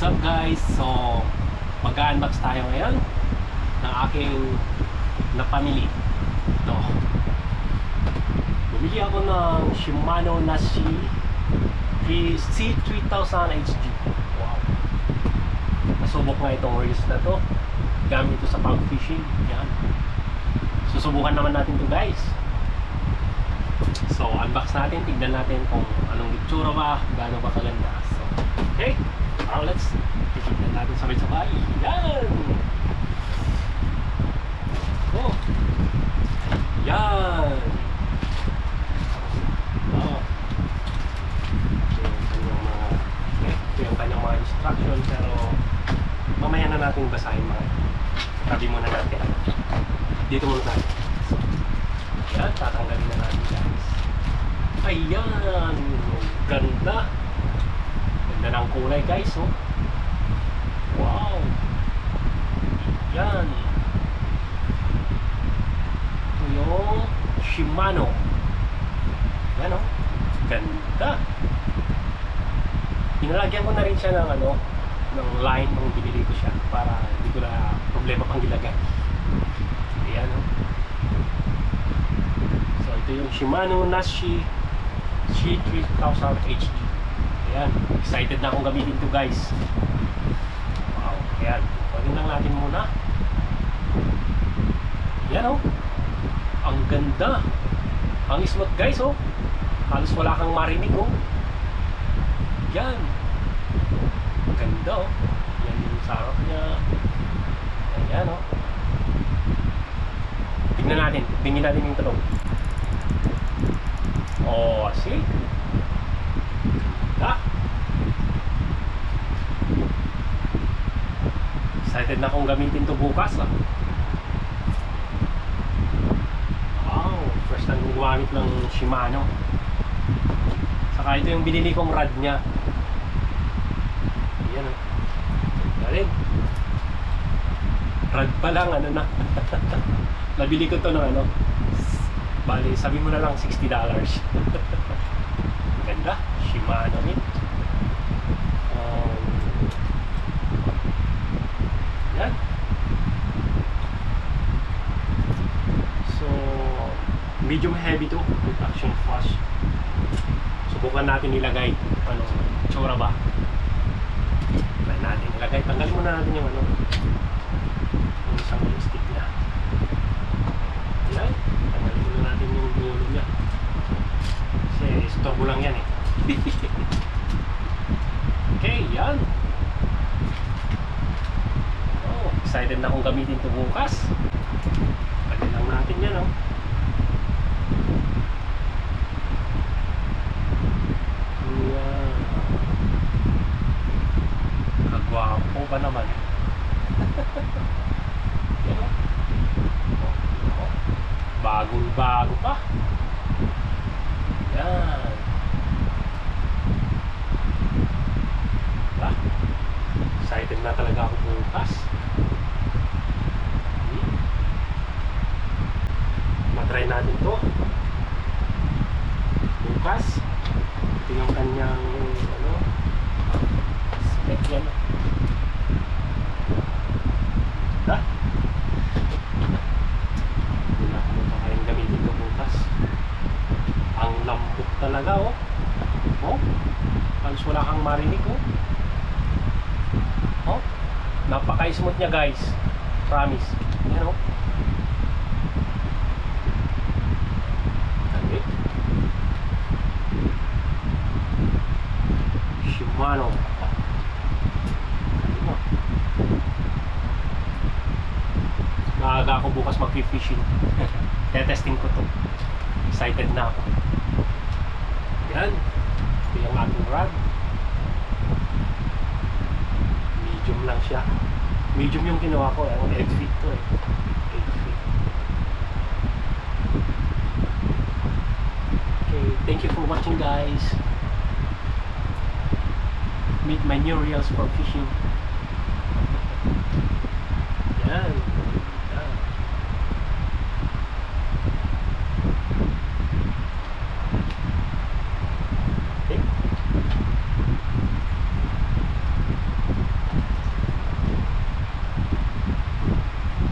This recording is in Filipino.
What's up guys? So, mag-unbox tayo ngayon ng aking napamili. Ito. Bumili ako ng Shimano Nashi C3000 HG. Wow. Nasubok nga itong reels na to. Gamit ito sa pang fishing. Yan. Susubukan naman natin to guys. So, unbox natin. Tignan natin kung anong itsura ba, gaano ba kaganda. So, okay. Now let's tignan natin sabay-sabay. Yan! Oh! Yan! Oh. Ito yung kanyang mga instruction, pero mamaya na natin basahin mga. Tabi muna natin. Dito muna tayo. Yan, tatanggalin na natin guys. Ayan! Ganda! Ganda ng kulay guys, oh. Wow! Yan! Ito yung Shimano. Yan, oh. Ganda! Pinalagyan ko na rin siya ng ng line nung binili ko siya para hindi ko na problema pang ilagay. Ayan, oh. So, ito yung Shimano Nashi C3000 HG. Ayan, excited na akong gamitin ito guys. Wow, ayan. Kunin lang natin muna. Ayan, oh. Ang ganda. Ang smooth guys, oh. Halos wala kang marinig, oh. Yan. Ang ganda, oh. Yan yung sarap niya. Ayan, oh. Tignan natin. Tingin natin yung tulong. Oh, see? Ha? Excited na akong gamitin to bukas, ah. Wow, first time kong gumamit ng Shimano. Saka ito yung binili kong rod niya. Ayan, oh. Galing. Rod pa lang, na. Nabili ko to ng bali, sabi mo na lang $60. Ganda, Shimano rin. Yan. So, medium heavy to with action flash. Subukan natin ilagay. Tsura ba? Try natin ilagay. Tanggalin muna natin yung yung isang stick niya. Yan. Tanggalin muna natin yung dulo niya. Kasi istorbo lang yan eh. Okay, yan. Oh, excited na akong gamitin ito bukas. Pwede lang natin yan, oh. Yan. Kagwapo ba naman? Yan, oh. Bagong-bago pa. Yan. Excited na talaga ako bukas. Matry natin to bukas. Ito yung kanyang spec yan. Da? Hindi na ako magkakain gamitin to bukas. Ang lambot talaga, oh. Oh, halos wala kang marinig, oh. Oh, napaka-smooth niya guys. Promise. Yan, oh. Okay. Shimano. Maaga ako bukas mag-fishing. Tetesting ko to. Excited na ako. Yan. Ito yung ating rod. Medium lang siya. Medium yung kinuha ko. 8 feet to eh. 8 feet. Okay. Thank you for watching guys. Meet my new reels for fishing. Yan.